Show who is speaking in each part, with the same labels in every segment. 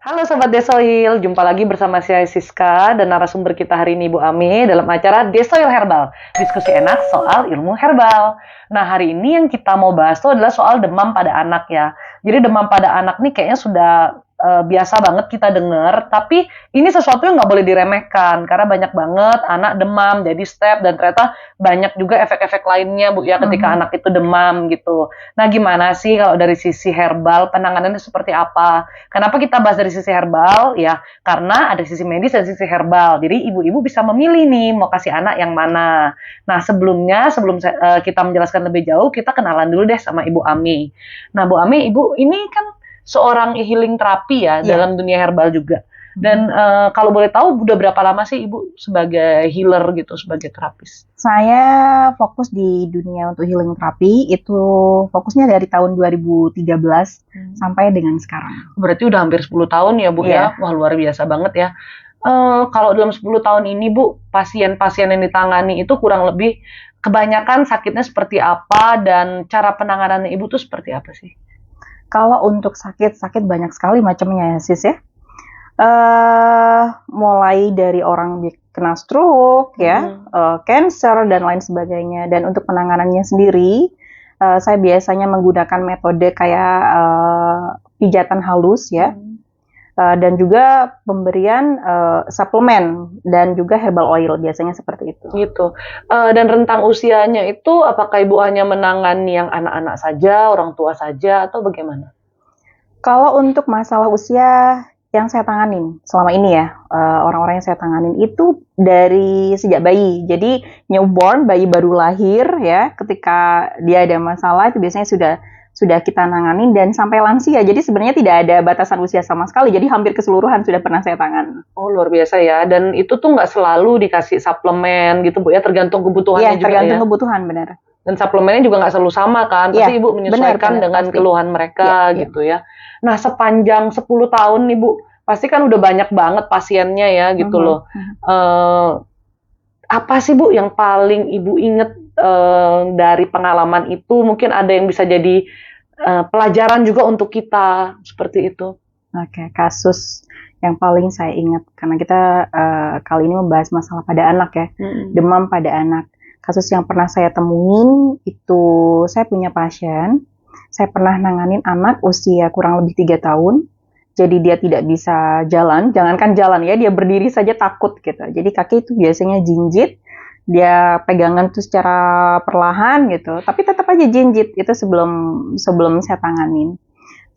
Speaker 1: Halo Sobat Desoil, jumpa lagi bersama saya Siska dan narasumber kita hari ini Ibu Ami dalam acara Desoil Herbal, diskusi enak soal ilmu herbal. Nah hari ini yang kita mau bahas itu adalah soal demam pada anak ya. Jadi demam pada anak nih kayaknya sudah biasa banget kita dengar, tapi ini sesuatu yang nggak boleh diremehkan karena banyak banget anak demam jadi step dan ternyata banyak juga efek-efek lainnya Bu ya ketika anak itu demam gitu. Nah gimana sih kalau dari sisi herbal penanganannya seperti apa? Kenapa kita bahas dari sisi herbal? Ya, karena ada sisi medis dan sisi herbal. Jadi ibu-ibu bisa memilih nih mau kasih anak yang mana. Nah, sebelum kita menjelaskan lebih jauh, kita kenalan dulu deh sama Ibu Ami. Nah, Bu Ami, Ibu ini kan seorang healing terapi ya
Speaker 2: Iya.
Speaker 1: dalam dunia herbal juga. Dan kalau boleh tahu udah berapa lama sih Ibu sebagai healer gitu, sebagai terapis?
Speaker 2: Saya fokus di dunia untuk healing terapi itu fokusnya dari tahun 2013 sampai dengan sekarang.
Speaker 1: Berarti udah hampir 10 tahun ya Bu
Speaker 2: Iya.
Speaker 1: ya? Wah luar biasa banget ya. Kalau dalam 10 tahun ini Bu, pasien-pasien yang ditangani itu kurang lebih kebanyakan sakitnya seperti apa dan cara penanganannya Ibu tuh seperti apa sih?
Speaker 2: Kalau untuk sakit banyak sekali macamnya ya sis ya. Mulai dari orang kena stroke ya, cancer dan lain sebagainya. Dan untuk penanganannya sendiri, saya biasanya menggunakan metode kayak pijatan halus ya. Dan juga pemberian suplemen dan juga herbal oil biasanya seperti itu.
Speaker 1: Gitu. Dan rentang usianya itu apakah Ibu hanya menangani yang anak-anak saja, orang tua saja, atau bagaimana?
Speaker 2: Kalau untuk masalah usia yang saya tanganin selama ini ya, orang-orang yang saya tanganin itu dari sejak bayi. Jadi newborn, bayi baru lahir ya, ketika dia ada masalah itu biasanya sudah kita nanganin dan sampai lansia. Jadi sebenarnya tidak ada batasan usia sama sekali. Jadi hampir keseluruhan sudah pernah saya tangani.
Speaker 1: Oh luar biasa ya. Dan itu tuh nggak selalu dikasih suplemen gitu Bu ya, tergantung kebutuhannya
Speaker 2: Iya,
Speaker 1: juga
Speaker 2: tergantung
Speaker 1: ya.
Speaker 2: kebutuhan benar.
Speaker 1: Dan suplemennya juga nggak selalu sama kan, pasti
Speaker 2: Iya,
Speaker 1: Ibu menyesuaikan
Speaker 2: benar,
Speaker 1: dengan
Speaker 2: pasti.
Speaker 1: keluhan mereka
Speaker 2: Iya.
Speaker 1: gitu ya. Nah sepanjang 10 tahun nih Bu, pasti kan udah banyak banget pasiennya ya gitu loh. Apa sih Bu yang paling Ibu inget dari pengalaman itu? Mungkin ada yang bisa jadi pelajaran juga untuk kita, seperti itu.
Speaker 2: Oke, kasus yang paling saya ingat karena kita kali ini membahas masalah pada anak ya, demam pada anak. Kasus yang pernah saya temuin itu saya punya pasien, saya pernah nanganin anak usia kurang lebih 3 tahun. Jadi dia tidak bisa jalan, jangankan jalan ya, dia berdiri saja takut gitu. Jadi kaki itu biasanya jinjit, dia pegangan tuh secara perlahan gitu, tapi tetap aja jinjit. Itu sebelum saya tanganin.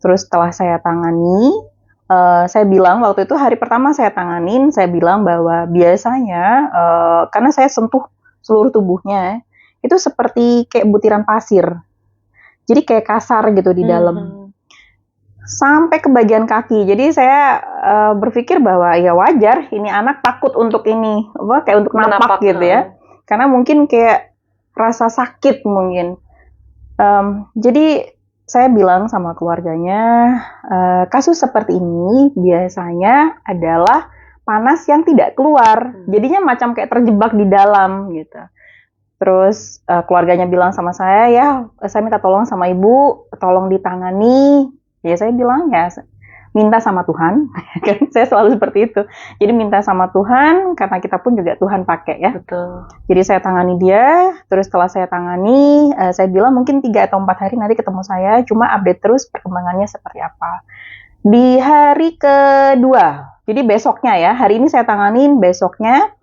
Speaker 2: Terus setelah saya tangani, saya bilang waktu itu hari pertama saya tanganin, saya bilang bahwa biasanya karena saya sentuh seluruh tubuhnya, itu seperti kayak butiran pasir. Jadi kayak kasar gitu di dalam. Sampai ke bagian kaki. Jadi saya berpikir bahwa ya wajar ini anak takut untuk ini, kayak untuk napak gitu ya. Karena mungkin kayak rasa sakit mungkin. Jadi saya bilang sama keluarganya, kasus seperti ini biasanya adalah panas yang tidak keluar. Jadinya macam kayak terjebak di dalam gitu. Terus keluarganya bilang sama saya, ya saya minta tolong sama ibu, tolong ditangani. Ya saya bilang ya minta sama Tuhan, kan saya selalu seperti itu. Jadi minta sama Tuhan, karena kita pun juga Tuhan pakai ya.
Speaker 1: Betul.
Speaker 2: Jadi saya tangani dia, terus setelah saya tangani, saya bilang mungkin 3 atau 4 hari nanti ketemu saya, cuma update terus perkembangannya seperti apa. Di hari kedua, jadi besoknya ya, hari ini saya tanganin, besoknya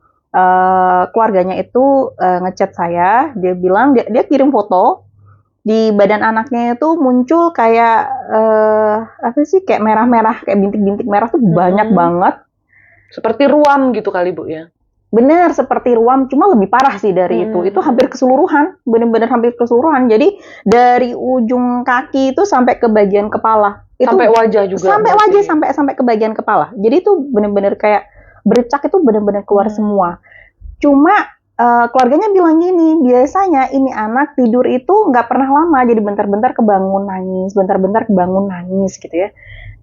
Speaker 2: keluarganya itu ngechat saya, dia bilang dia kirim foto di badan anaknya itu muncul kayak apa sih, kayak merah-merah, kayak bintik-bintik merah tuh banyak banget.
Speaker 1: Seperti ruam gitu kali Bu ya?
Speaker 2: Benar, seperti ruam, cuma lebih parah sih dari itu. Itu hampir keseluruhan, benar-benar hampir keseluruhan. Jadi dari ujung kaki itu sampai ke bagian kepala. Itu
Speaker 1: sampai wajah juga?
Speaker 2: Sampai wajah, sampai ke bagian kepala. Jadi itu benar-benar kayak bercak, itu benar-benar keluar semua. Cuma keluarganya bilang gini, biasanya ini anak tidur itu nggak pernah lama, jadi bentar-bentar kebangun nangis, bentar-bentar kebangun nangis gitu ya.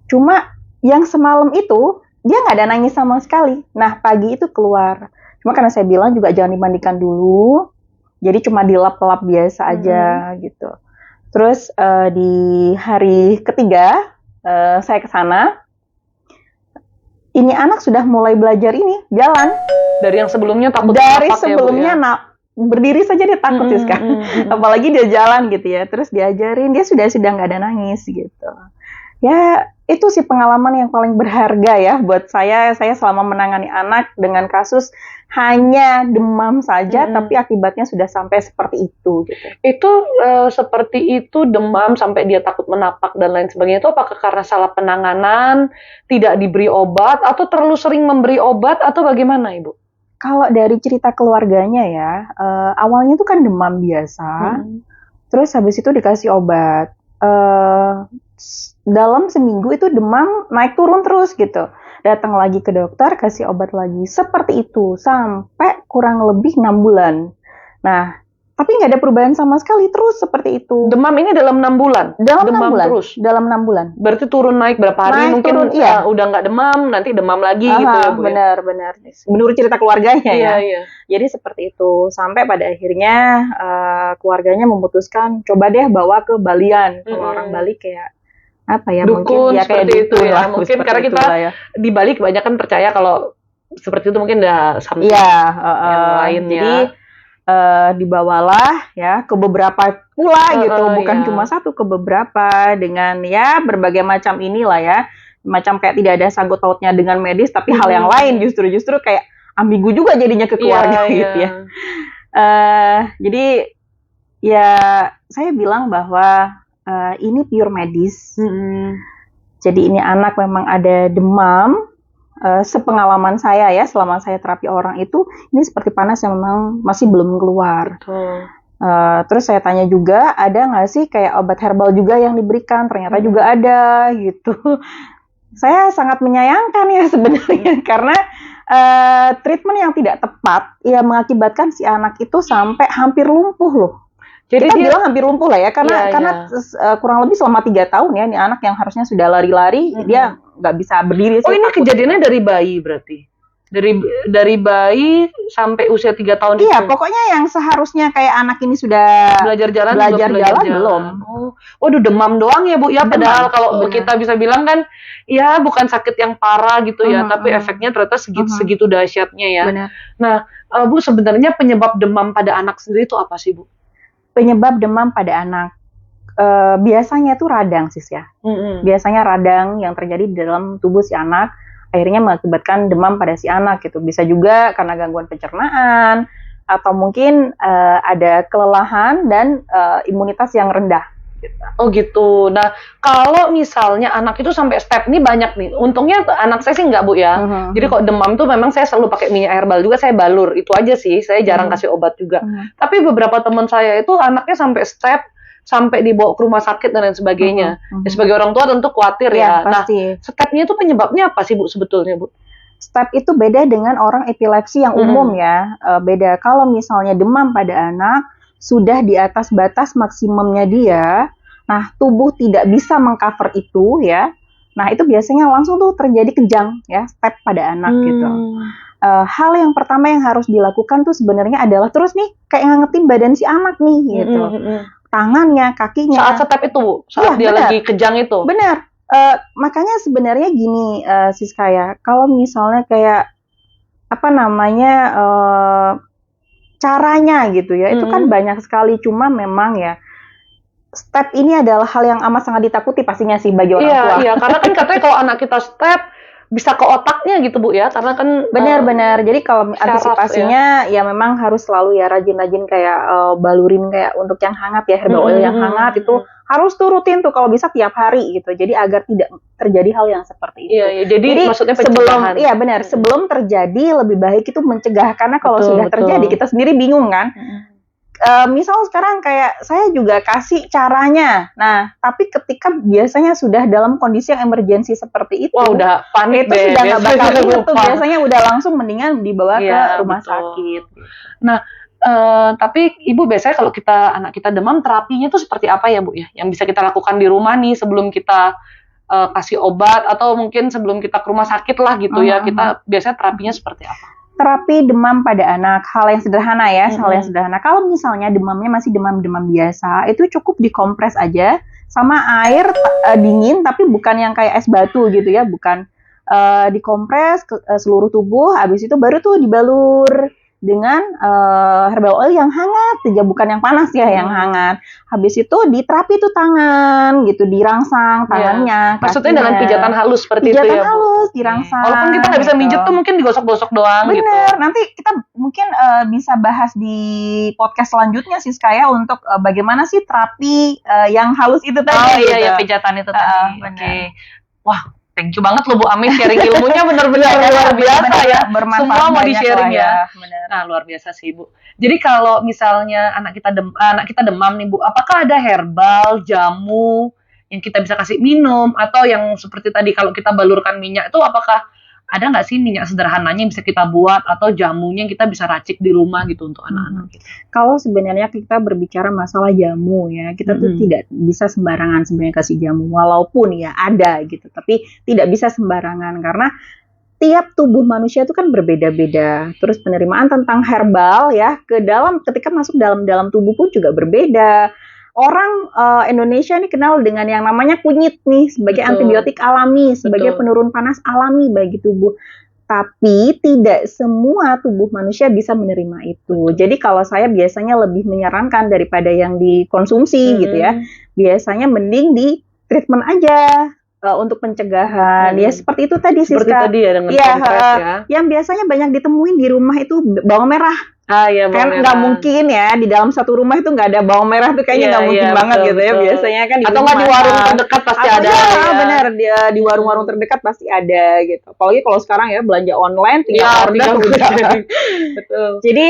Speaker 2: Cuma yang semalam itu dia nggak ada nangis sama sekali. Nah pagi itu keluar. Cuma karena saya bilang juga jangan dimandikan dulu, jadi cuma dilap-lap biasa aja gitu. Terus di hari ketiga saya ke sana. ini anak sudah mulai belajar ini jalan.
Speaker 1: Dari yang sebelumnya takut
Speaker 2: Dari
Speaker 1: menapak
Speaker 2: sebelumnya
Speaker 1: ya, Bu, ya?
Speaker 2: berdiri saja dia takut sih sekarang. Apalagi dia jalan gitu ya. Terus diajarin dia sudah nggak ada nangis gitu. Ya itu sih pengalaman yang paling berharga ya buat saya. Saya selama menangani anak dengan kasus hanya demam saja, tapi akibatnya sudah sampai seperti itu gitu.
Speaker 1: Itu seperti itu demam sampai dia takut menapak dan lain sebagainya itu apakah karena salah penanganan, tidak diberi obat, atau terlalu sering memberi obat, atau bagaimana Ibu?
Speaker 2: Kalau dari cerita keluarganya ya, awalnya itu kan demam biasa, terus habis itu dikasih obat. Dalam seminggu itu demam naik turun terus gitu. Datang lagi ke dokter, kasih obat lagi. Seperti itu, sampai kurang lebih 6 bulan. Nah, tapi nggak ada perubahan sama sekali, terus seperti itu.
Speaker 1: Demam ini dalam 6 bulan?
Speaker 2: Dalam 6 bulan.
Speaker 1: Terus?
Speaker 2: Dalam 6 bulan.
Speaker 1: Berarti turun naik berapa hari,
Speaker 2: Naik,
Speaker 1: mungkin
Speaker 2: turun, iya.
Speaker 1: udah nggak demam, nanti demam lagi gitu ya Bu?
Speaker 2: Benar. Menurut cerita keluarganya ya.
Speaker 1: Iya.
Speaker 2: Jadi seperti itu. Sampai pada akhirnya keluarganya memutuskan, coba deh bawa ke Balian. Kalau orang Bali kayak apa ya,
Speaker 1: dukun,
Speaker 2: mungkin ya kayak
Speaker 1: seperti itu
Speaker 2: dukun
Speaker 1: ya.
Speaker 2: lah,
Speaker 1: Mungkin karena kita
Speaker 2: ya.
Speaker 1: di Bali kebanyakan percaya kalau seperti itu mungkin udah something yang lainnya.
Speaker 2: Jadi dibawalah ya ke beberapa pula gitu, bukan cuma satu, ke beberapa dengan ya berbagai macam inilah ya, macam kayak tidak ada sangkut pautnya dengan medis, tapi hal yang lain justru kayak ambigu juga jadinya ke keluarga gitu ya. Jadi ya saya bilang bahwa ini pure medis. Jadi ini anak memang ada demam. Sepengalaman saya ya, selama saya terapi orang itu, ini seperti panas yang memang masih belum keluar. Terus saya tanya juga, ada nggak sih kayak obat herbal juga yang diberikan? Ternyata juga ada gitu. Saya sangat menyayangkan ya sebenarnya, karena treatment yang tidak tepat ya mengakibatkan si anak itu sampai hampir lumpuh loh. Jadi kita bilang hampir lumpuh lah ya, karena kurang lebih selama 3 tahun ya, ini anak yang harusnya sudah lari-lari, dia nggak bisa berdiri.
Speaker 1: Oh, ini kejadiannya dari bayi berarti? Dari bayi sampai usia 3 tahun
Speaker 2: Iya,
Speaker 1: itu?
Speaker 2: pokoknya yang seharusnya kayak anak ini sudah
Speaker 1: belajar jalan
Speaker 2: belum.
Speaker 1: Oh, waduh, demam doang ya Bu ya, padahal kalau kita bisa bilang kan, ya bukan sakit yang parah gitu ya, tapi efeknya ternyata segitu dahsyatnya ya.
Speaker 2: Benar.
Speaker 1: Nah, Bu, sebenarnya penyebab demam pada anak sendiri itu apa sih Bu?
Speaker 2: Penyebab demam pada anak biasanya itu radang sis ya. Biasanya radang yang terjadi di dalam tubuh si anak akhirnya mengakibatkan demam pada si anak gitu. Bisa juga karena gangguan pencernaan atau mungkin ada kelelahan dan imunitas yang rendah.
Speaker 1: Oh gitu. Nah, kalau misalnya anak itu sampai step ini banyak nih. Untungnya anak saya sih enggak Bu ya. Jadi kalau demam tuh memang saya selalu pakai minyak herbal juga, saya balur. Itu aja sih. Saya jarang kasih obat juga. Tapi beberapa teman saya itu anaknya sampai step sampai dibawa ke rumah sakit dan lain sebagainya. Ya, sebagai orang tua tentu khawatir ya.
Speaker 2: Pasti.
Speaker 1: Nah, stepnya itu penyebabnya apa sih Bu sebetulnya Bu?
Speaker 2: Step itu beda dengan orang epilepsi yang umum ya. Beda. Kalau misalnya demam pada anak sudah di atas batas maksimumnya dia, nah tubuh tidak bisa mengcover itu ya, nah itu biasanya langsung tuh terjadi kejang ya, step pada anak gitu. Hal yang pertama yang harus dilakukan tuh sebenarnya adalah terus nih kayak ngangetin badan si anak nih gitu, tangannya, kakinya.
Speaker 1: Saat step itu Bu? Saat dia lagi kejang itu?
Speaker 2: Benar. Makanya sebenarnya gini Siska ya, kalau misalnya kayak apa namanya caranya gitu ya, itu kan banyak sekali, cuma memang ya step ini adalah hal yang amat sangat ditakuti pastinya sih bagi orang tua.
Speaker 1: Iya, karena kan katanya kalau anak kita step bisa ke otaknya gitu Bu ya, karena kan
Speaker 2: benar. Jadi kalau antisipasinya ya memang harus selalu ya rajin-rajin kayak balurin kayak untuk yang hangat ya, herbal oil yang hangat itu harus turutin tuh kalau bisa tiap hari gitu. Jadi agar tidak terjadi hal yang seperti itu.
Speaker 1: Iya, jadi maksudnya pencegahan.
Speaker 2: Sebelum terjadi lebih baik itu mencegah, karena kalau sudah terjadi kita sendiri bingung kan. Misal sekarang kayak saya juga kasih caranya, nah tapi ketika biasanya sudah dalam kondisi yang emergensi seperti itu,
Speaker 1: wah udah panik
Speaker 2: itu sudah nggak bakal inget tuh, biasanya udah langsung mendingan dibawa ke rumah sakit.
Speaker 1: Nah, tapi Ibu biasanya kalau anak kita demam, terapinya tuh seperti apa ya Bu ya, yang bisa kita lakukan di rumah nih sebelum kita kasih obat, atau mungkin sebelum kita ke rumah sakit lah gitu ya, kita biasanya terapinya seperti apa?
Speaker 2: Terapi demam pada anak, hal yang sederhana ya, hal yang sederhana. Kalau misalnya demamnya masih demam-demam biasa, itu cukup dikompres aja sama air dingin, tapi bukan yang kayak es batu gitu ya, bukan dikompres ke seluruh tubuh, habis itu baru tuh dibalur dengan herbal oil yang hangat aja, bukan yang panas ya, yang hangat. Habis itu diterapi tuh tangan gitu, dirangsang tangannya.
Speaker 1: Maksudnya dengan pijatan halus seperti itu ya,
Speaker 2: pijatan halus, dirangsang.
Speaker 1: Walaupun kita nggak bisa
Speaker 2: gitu.
Speaker 1: mijet tuh mungkin digosok-gosok doang.
Speaker 2: Bener,
Speaker 1: gitu.
Speaker 2: nanti kita mungkin bisa bahas di podcast selanjutnya Siska ya, untuk bagaimana sih terapi yang halus itu tadi.
Speaker 1: Oh iya, ya pijatan itu tadi. Oke. Wah, thank you banget loh Bu Ami, sharing ilmunya benar-benar luar biasa ya.
Speaker 2: Bermanfaat,
Speaker 1: semua mau di-sharing ya.
Speaker 2: Bener.
Speaker 1: Nah, luar biasa sih Bu. Jadi kalau misalnya anak kita demam nih Bu, apakah ada herbal, jamu yang kita bisa kasih minum, atau yang seperti tadi kalau kita balurkan minyak itu, apakah ada nggak sih minyak sederhananya yang bisa kita buat, atau jamunya yang kita bisa racik di rumah gitu untuk anak-anak?
Speaker 2: Kalau sebenarnya kita berbicara masalah jamu ya, kita tuh tidak bisa sembarangan sebenarnya kasih jamu, walaupun ya ada gitu, tapi tidak bisa sembarangan karena tiap tubuh manusia itu kan berbeda-beda. Terus penerimaan tentang herbal ya ketika masuk dalam tubuh pun juga berbeda. Orang Indonesia ini kenal dengan yang namanya kunyit nih sebagai antibiotik alami, sebagai penurun panas alami bagi tubuh. Tapi tidak semua tubuh manusia bisa menerima itu. Jadi kalau saya biasanya lebih menyarankan daripada yang dikonsumsi gitu ya, biasanya mending di treatment aja. Untuk pencegahan ya seperti itu tadi Siska.
Speaker 1: Seperti tadi ya, dengan kompres ya.
Speaker 2: Yang biasanya banyak ditemuin di rumah itu bawang merah.
Speaker 1: Iya,
Speaker 2: kan nggak mungkin ya di dalam satu rumah itu nggak ada bawang merah tuh, kayaknya nggak mungkin banget gitu ya. Biasanya kan
Speaker 1: atau nggak di warung terdekat pasti ada.
Speaker 2: Benar, di warung-warung terdekat pasti ada gitu. Apalagi kalau sekarang ya belanja online tinggal order udah.
Speaker 1: Betul.
Speaker 2: Jadi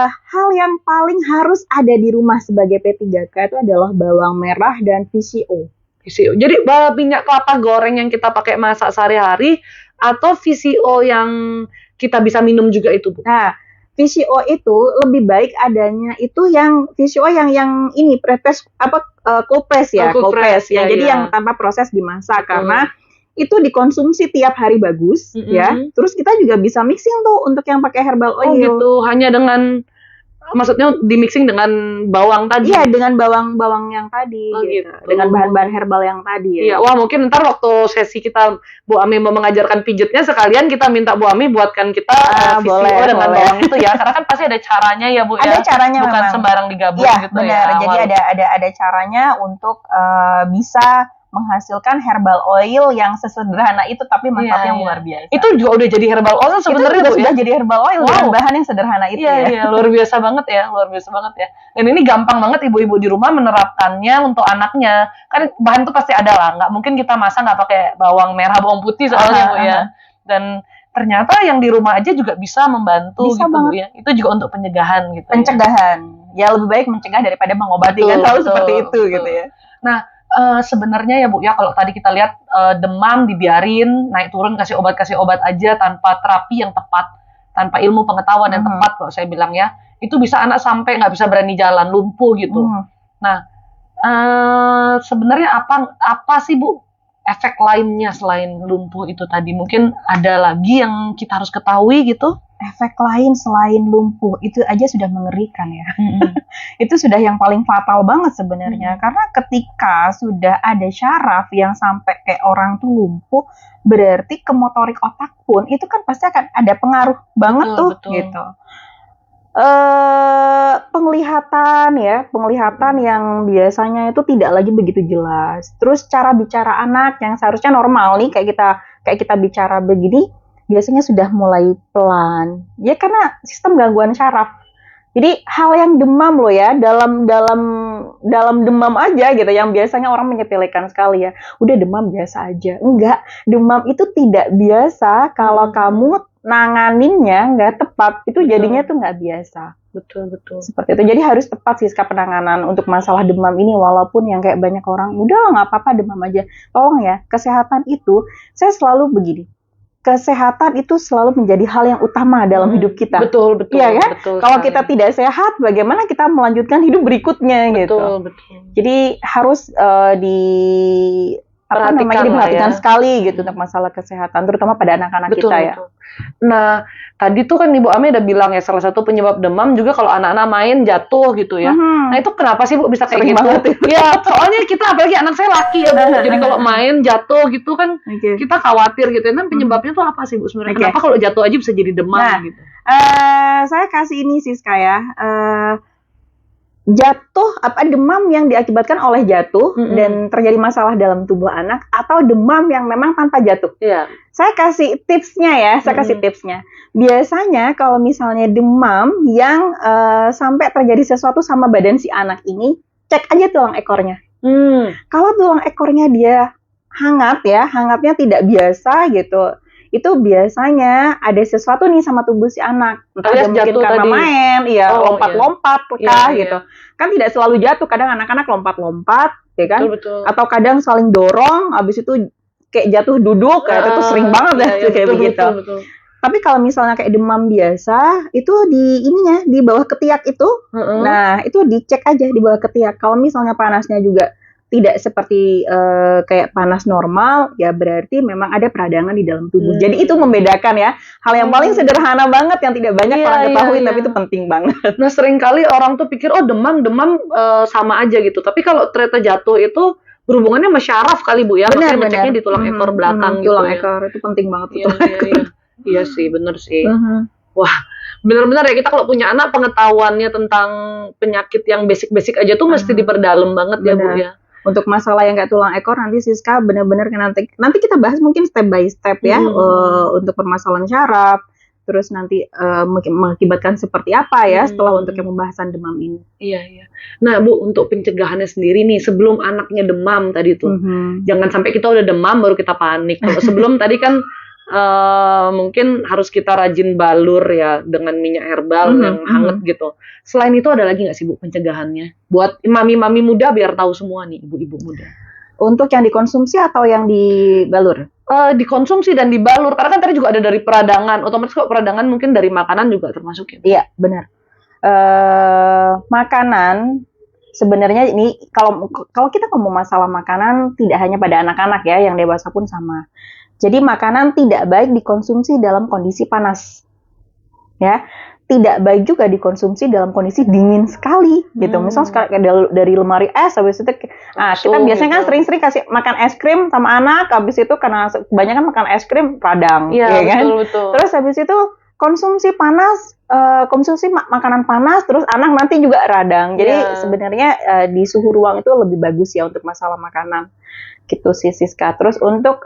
Speaker 2: hal yang paling harus ada di rumah sebagai P3K itu adalah bawang merah dan VCO.
Speaker 1: Jadi minyak kelapa goreng yang kita pakai masak sehari-hari, atau VCO yang kita bisa minum juga itu Bu?
Speaker 2: Nah, VCO itu lebih baik adanya itu yang VCO yang ini cold press ya, cold press ya. Jadi yang tanpa proses dimasak, karena itu dikonsumsi tiap hari bagus ya. Terus kita juga bisa mixing tuh untuk yang pakai herbal oil.
Speaker 1: Oh gitu, hanya dengan maksudnya di mixing dengan bawang tadi?
Speaker 2: Iya, dengan bawang yang tadi gitu. Dengan bahan-bahan herbal yang tadi ya.
Speaker 1: Iya, wah mungkin ntar waktu sesi kita Bu Ami mau mengajarkan pijitnya, sekalian kita minta Bu Ami buatkan kita VCO dengan bawang itu ya, karena kan pasti ada caranya ya Bu ya.
Speaker 2: Ada caranya,
Speaker 1: bukan
Speaker 2: memang
Speaker 1: sembarang digabung gitu
Speaker 2: benar.
Speaker 1: ya.
Speaker 2: Jadi ada caranya untuk bisa menghasilkan herbal oil yang sesederhana itu, tapi manfaatnya luar biasa.
Speaker 1: Itu juga udah jadi herbal oil sebenarnya Bu,
Speaker 2: sudah jadi herbal oil dengan bahan yang sederhana itu ya.
Speaker 1: Iya, luar biasa banget ya, Dan ini gampang banget ibu-ibu di rumah menerapkannya untuk anaknya. Kan bahan tuh pasti ada lah, nggak mungkin kita masak nggak pakai bawang merah, bawang putih soalnya Bu ya. Dan ternyata yang di rumah aja juga bisa membantu gitu Bu ya. Itu juga untuk pencegahan gitu.
Speaker 2: Pencegahan. Ya lebih baik mencegah daripada mengobati, kan selalu seperti itu gitu ya.
Speaker 1: Nah, sebenarnya ya Bu ya, kalau tadi kita lihat demam dibiarin naik turun, kasih obat aja tanpa terapi yang tepat, tanpa ilmu pengetahuan yang tepat, kalau saya bilang ya, itu bisa anak sampai nggak bisa berani jalan, lumpuh gitu. Nah, sebenarnya apa sih Bu efek lainnya selain lumpuh itu tadi? Mungkin ada lagi yang kita harus ketahui gitu?
Speaker 2: Efek lain selain lumpuh itu aja sudah mengerikan ya. Itu sudah yang paling fatal banget sebenarnya. Karena ketika sudah ada syaraf yang sampai kayak orang tuh lumpuh, berarti ke motorik otak pun itu kan pasti akan ada pengaruh banget gitu. Penglihatan yang biasanya itu tidak lagi begitu jelas. Terus cara bicara anak yang seharusnya normal nih, kayak kita bicara begini, biasanya sudah mulai pelan. Ya karena sistem gangguan syaraf. Jadi hal yang demam loh ya, dalam demam aja gitu, yang biasanya orang menyepelekan sekali ya. Udah demam biasa aja. Enggak, demam itu tidak biasa kalau kamu nanganinnya nggak tepat, itu jadinya tuh nggak biasa.
Speaker 1: Betul.
Speaker 2: Seperti itu. Jadi harus tepat sih penanganan untuk masalah demam ini, walaupun yang kayak banyak orang, udah nggak apa-apa demam aja. Tolong ya, kesehatan itu, saya selalu begini. Kesehatan itu selalu menjadi hal yang utama dalam hidup kita.
Speaker 1: Betul.
Speaker 2: Iya kan? Kalau kita tidak sehat, bagaimana kita melanjutkan hidup berikutnya gitu.
Speaker 1: Betul.
Speaker 2: Jadi harus diperhatikan sekali gitu untuk masalah kesehatan, terutama pada anak-anak kita ya.
Speaker 1: Nah, tadi tuh kan Ibu Ami udah bilang ya, salah satu penyebab demam juga kalau anak-anak main jatuh gitu ya. Nah, itu kenapa sih Bu bisa kayak gitu? Ya, soalnya kita, apalagi anak saya laki ya Bu, jadi kalau main jatuh gitu kan kita khawatir gitu. Nah, penyebabnya tuh apa sih Bu sebenarnya? Kenapa kalau jatuh aja bisa jadi demam gitu?
Speaker 2: Saya kasih ini Siska ya. Demam yang diakibatkan oleh jatuh dan terjadi masalah dalam tubuh anak, atau demam yang memang tanpa jatuh. Saya kasih tipsnya ya, biasanya kalau misalnya demam yang sampai terjadi sesuatu sama badan si anak ini, cek aja tulang ekornya. Kalau tulang ekornya dia hangat ya, hangatnya tidak biasa gitu, itu biasanya ada sesuatu nih sama tubuh si anak. Entah mungkin karena main, lompat-lompat gitu. Kan tidak selalu jatuh, kadang anak-anak lompat-lompat, ya kan? Betul. Atau kadang saling dorong, habis itu kayak jatuh duduk, itu sering banget kayak begitu. Betul. Tapi kalau misalnya kayak demam biasa, itu di bawah ketiak itu, nah itu dicek aja di bawah ketiak. Kalau misalnya panasnya juga tidak seperti kayak panas normal, ya berarti memang ada peradangan di dalam tubuh. Jadi itu membedakan ya, hal yang paling sederhana banget yang tidak banyak orang ketahui, tapi itu penting banget.
Speaker 1: Nah, seringkali orang tuh pikir demam sama aja gitu. Tapi kalau ternyata jatuh itu berhubungannya sama syaraf kali Bu ya. Makanya ngeceknya di tulang ekor belakang gitu.
Speaker 2: Tulang ekor itu penting banget.
Speaker 1: Iya sih, bener sih. Wah, bener-bener ya, kita kalau punya anak, pengetahuannya tentang penyakit yang basic-basic aja tuh mesti diperdalam banget ya Bu ya.
Speaker 2: Untuk masalah yang kayak tulang ekor, nanti Siska benar-benar nanti kita bahas mungkin step by step ya, untuk permasalahan syaraf, terus nanti mengakibatkan seperti apa ya setelah untuk yang pembahasan demam ini.
Speaker 1: Iya. Nah Bu, untuk pencegahannya sendiri nih, sebelum anaknya demam tadi tuh, jangan sampai kita udah demam baru kita panik. Kalau sebelum tadi kan mungkin harus kita rajin balur ya dengan minyak herbal yang hangat gitu. Selain itu ada lagi nggak sih Bu pencegahannya? Buat mami-mami muda biar tahu semua nih, ibu-ibu muda.
Speaker 2: Untuk yang dikonsumsi atau yang dibalur?
Speaker 1: Dikonsumsi dan dibalur. Karena kan tadi juga ada dari peradangan. Otomatis kok peradangan mungkin dari makanan juga termasuk ya?
Speaker 2: Iya, benar. Makanan sebenarnya ini kalau kita ngomong masalah makanan tidak hanya pada anak-anak ya, yang dewasa pun sama. Jadi makanan tidak baik dikonsumsi dalam kondisi panas, ya. Tidak baik juga dikonsumsi dalam kondisi dingin sekali, gitu. Misal dari lemari es, habis itu, kita biasanya kan sering-sering kasih makan es krim sama anak, habis itu karena kebanyakan makan es krim radang, ya kan? Betul. Terus habis itu konsumsi makanan panas, terus anak nanti juga radang. Jadi sebenarnya di suhu ruang itu lebih bagus ya untuk masalah makanan. Gitu sih Siska. Terus untuk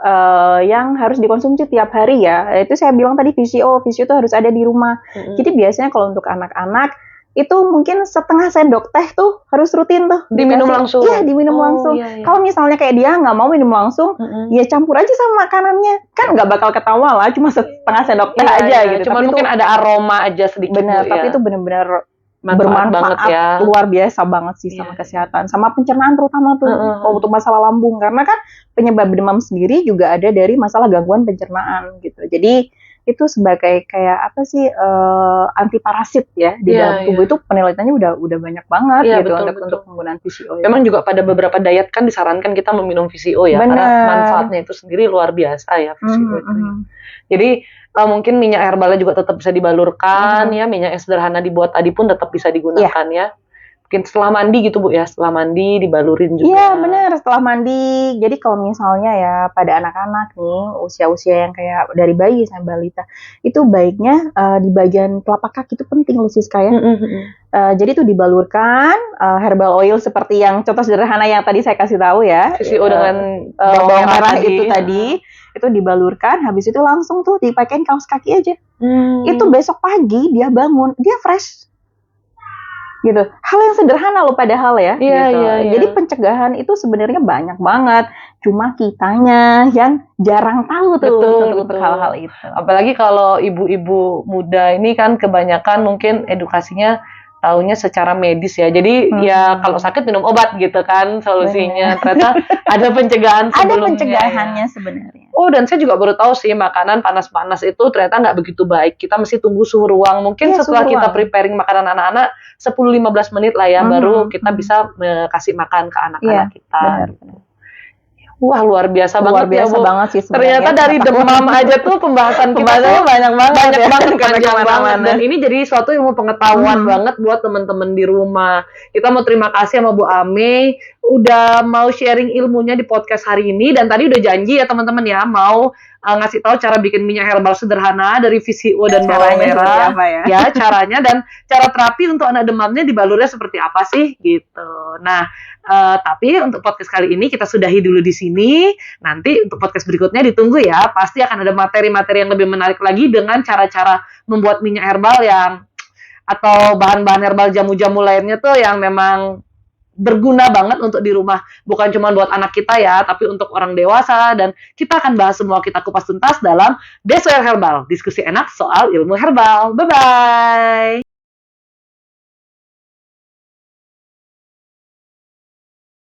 Speaker 2: yang harus dikonsumsi tiap hari ya, itu saya bilang tadi VCO itu harus ada di rumah. Jadi biasanya kalau untuk anak-anak itu mungkin setengah sendok teh tuh harus rutin tuh
Speaker 1: diminum langsung.
Speaker 2: Iya, diminum langsung. Kalau misalnya kayak dia nggak mau minum langsung, ya campur aja sama makanannya, kan nggak bakal ketawa lah, cuma setengah sendok teh aja gitu.
Speaker 1: Cuma mungkin ada aroma aja sedikit.
Speaker 2: Benar, tapi itu benar-benar bermanfaat ya. Luar biasa banget sih sama kesehatan, sama pencernaan terutama tuh untuk masalah lambung, karena kan penyebab demam sendiri juga ada dari masalah gangguan pencernaan gitu. Jadi itu sebagai kayak apa sih anti parasit ya di dalam tubuh itu penelitiannya udah banyak banget gitu untuk penggunaan VCO.
Speaker 1: Memang juga pada beberapa diet kan disarankan kita meminum VCO ya. Karena manfaatnya itu sendiri luar biasa ya VCO itu. Jadi mungkin minyak herbalnya juga tetap bisa dibalurkan ya, minyak yang sederhana dibuat tadi pun tetap bisa digunakan ya. Mungkin setelah mandi gitu Bu ya, setelah mandi dibalurin juga.
Speaker 2: Iya benar, setelah mandi. Jadi kalau misalnya ya pada anak-anak nih usia-usia yang kayak dari bayi sampai balita, itu baiknya di bagian telapak kaki itu penting loh Siska ya. Jadi itu dibalurkan herbal oil seperti yang contoh sederhana yang tadi saya kasih tahu ya.
Speaker 1: VCO dengan
Speaker 2: bawang merah itu tadi. Itu dibalurkan, habis itu langsung tuh dipakein kaos kaki aja. Itu besok pagi dia bangun, dia fresh. Gitu. Hal yang sederhana loh padahal ya. Gitu. Jadi pencegahan itu sebenarnya banyak banget. Cuma kitanya yang jarang tahu tuh untuk hal-hal itu.
Speaker 1: Apalagi kalau ibu-ibu muda ini kan kebanyakan mungkin edukasinya taunya secara medis ya. Jadi ya kalau sakit minum obat gitu kan solusinya. Ternyata ada pencegahan sebelumnya.
Speaker 2: Ada pencegahannya sebenarnya.
Speaker 1: Oh, dan saya juga baru tahu sih makanan panas-panas itu ternyata nggak begitu baik. Kita mesti tunggu suhu ruang. Mungkin setelah kita preparing makanan anak-anak 10-15 menit lah ya baru kita bisa kasih makan ke anak-anak kita.
Speaker 2: Benar.
Speaker 1: Wah, luar biasa
Speaker 2: Luar
Speaker 1: banget ya,
Speaker 2: biasa
Speaker 1: Bu.
Speaker 2: banget sih
Speaker 1: Ternyata
Speaker 2: sebenarnya.
Speaker 1: dari demam aja tuh pembahasannya
Speaker 2: banyak banget ya,
Speaker 1: panjang
Speaker 2: kemana-mana.
Speaker 1: banget. Dan ini jadi suatu ilmu pengetahuan banget buat teman-teman di rumah. Kita mau terima kasih sama Bu Ame udah mau sharing ilmunya di podcast hari ini, dan tadi udah janji ya teman-teman ya mau ngasih tahu cara bikin minyak herbal sederhana dari VCO dan bawang
Speaker 2: Caranya seperti
Speaker 1: merah.
Speaker 2: apa ya?
Speaker 1: Ya, caranya dan cara terapi untuk anak demamnya dibalurnya seperti apa sih gitu. Nah, tapi untuk podcast kali ini kita sudahi dulu di sini. Nanti untuk podcast berikutnya ditunggu ya. Pasti akan ada materi-materi yang lebih menarik lagi dengan cara-cara membuat minyak herbal yang atau bahan-bahan herbal jamu-jamu lainnya tuh yang memang berguna banget untuk di rumah. Bukan cuma buat anak kita ya, tapi untuk orang dewasa. Dan kita akan bahas semua, kita kupas tuntas dalam Desoil Herbal. Diskusi enak soal ilmu herbal. Bye-bye!